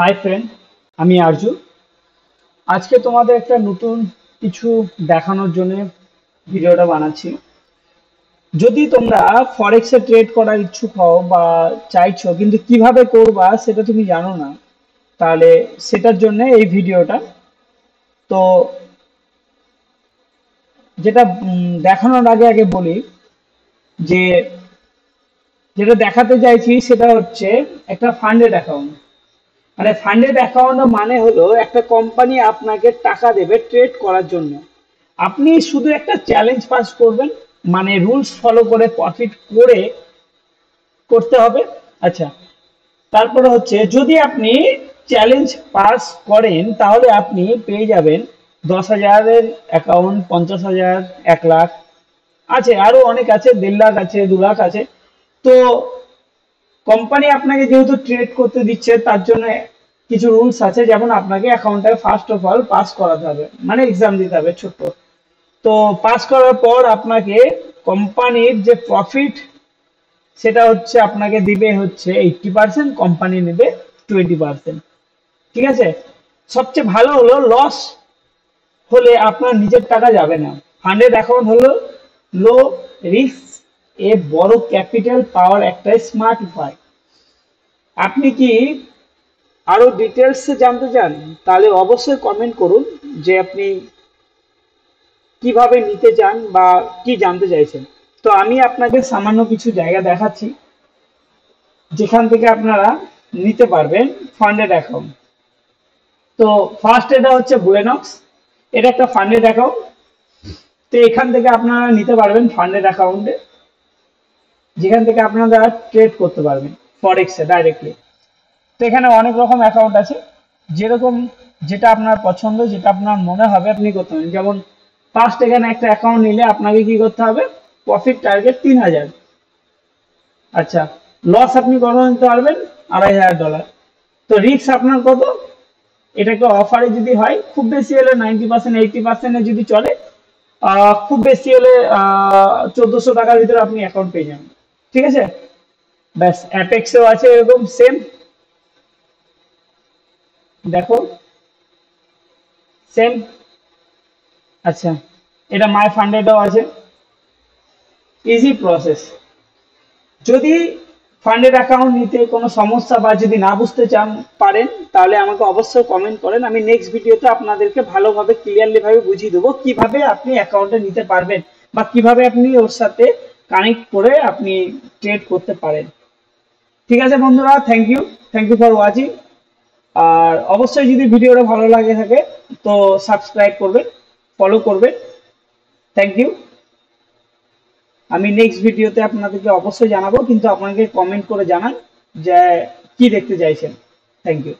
Hi friend, আমি আরজু। আজকে তোমাদের একটা নতুন কিছু দেখানোর জন্য ভিডিওটা বানাচ্ছি। যদি তোমরা ফরেক্সে ট্রেড করার ইচ্ছুক হও বা চাইছো কিন্তু কিভাবে করবা সেটা তুমি জানো না, তাহলে সেটার জন্য এই ভিডিওটা। তো যেটা দেখানোর আগে আগে বলি যে যেটা দেখাতে চাইছি সেটা হচ্ছে একটা ফান্ডেড অ্যাকাউন্ট। মানে ফান্ডেড অ্যাকাউন্ট মানে হলো একটা কোম্পানি আপনাকে টাকা দেবে ট্রেড করার জন্য। আপনি শুধু একটা চ্যালেঞ্জ পাস করবেন, মানে রুলস ফলো করে প্রফিট করে করতে হবে। আচ্ছা, তারপরে হচ্ছে যদি আপনি চ্যালেঞ্জ পাস করেন তাহলে আপনি পেয়ে যাবেন 10,000-এর অ্যাকাউন্ট, 50,000, 1 লাখ আছে, আরো অনেক আছে, 1.5 লাখ আছে, 2 লাখ আছে। তো কোম্পানি আপনাকে যেহেতু ট্রেড করতে দিচ্ছে তার জন্য কিছু রুলস আছে, যেমন আপনাকে অ্যাকাউন্টটাকে ফার্স্ট অফ অল পাস করাতে হবে, মানে এক্সাম দিতে হবে ছোট্ট। তো পাস করার পর আপনাকে কোম্পানির যে প্রফিট সেটা হচ্ছে আপনাকে দিবে হচ্ছে 80%, কোম্পানি নেবে 20%। ঠিক আছে, সবচেয়ে ভালো হলো লস হলে আপনার নিজের টাকা যাবে না। ফান্ডেড অ্যাকাউন্ট হলো লো রিস্ক এ বড় ক্যাপিটাল পাওয়ার একটা স্মার্ট উপায়। আপনি কি আরো ডিটেলস জানতে চান? তাহলে অবশ্যই কমেন্ট করুন যে আপনি কিভাবে নিতে চান বা কি জানতে চাইছেন। তো আমি আপনাকে সামান্য কিছু জায়গা দেখাচ্ছি যেখান থেকে আপনারা নিতে পারবেন ফান্ডেড অ্যাকাউন্ট। তো ফার্স্ট এটা হচ্ছে বুয়েনক্স, এটা একটা ফান্ডেড অ্যাকাউন্ট। তো এখান থেকে আপনারা নিতে পারবেন ফান্ডেড অ্যাকাউন্টে, যেখান থেকে আপনারা ট্রেড করতে পারবেন ফরেক্সে ডাইরেক্টলি। তো এখানে অনেক রকম অ্যাকাউন্ট আছে, যেরকম যেটা আপনার পছন্দ, যেটা আপনার মনে হবে আপনি করতে পারেন। যেমন ফার্স্ট এখানে একটা অ্যাকাউন্ট নিলে আপনাকে কি করতে হবে, প্রফিট টার্গেট 3,000। আচ্ছা, লস আপনি কত নিতে পারবেন, $2,500। তো রিস্ক আপনার কত, এটাকে অফারে যদি হয় খুব বেশি হলে 90%, 80% যদি চলে, খুব বেশি হলে 1,400 টাকার ভিতরে আপনি অ্যাকাউন্ট পেয়ে যাবেন। ঠিক আছে, ব্যাস। অ্যাপেক্সেও আছে এরকম সেম, দেখো সেম। আচ্ছা, এটা মাই ফান্ডেডও আছে, ইজি প্রসেস। যদি ফান্ডেড অ্যাকাউন্ট নিতে কোনো সমস্যা বা যদি না বুঝতে চান পারেন তাহলে আমাকে অবশ্যই কমেন্ট করেন, আমি নেক্সট ভিডিওতে আপনাদেরকে ভালোভাবে ক্লিয়ারলি ভাবে বুঝিয়ে দেবো কিভাবে আপনি অ্যাকাউন্টে নিতে পারবেন বা কিভাবে আপনি ওর সাথে কানেক্ট করে আপনি ট্রেড করতে পারেন। ঠিক আছে বন্ধুরা, থ্যাংক ইউ ফর ওয়াচিং। আর অবশ্যই যদি ভিডিওটা ভালো লাগে থাকে তো সাবস্ক্রাইব করবেন, ফলো করবেন। Thank you. আমি নেক্সট ভিডিওতে আপনাদেরকে অবশ্যই জানাবো, কিন্তু আপনাকে কমেন্ট করে জানান যে কি দেখতে চাইছেন। Thank you.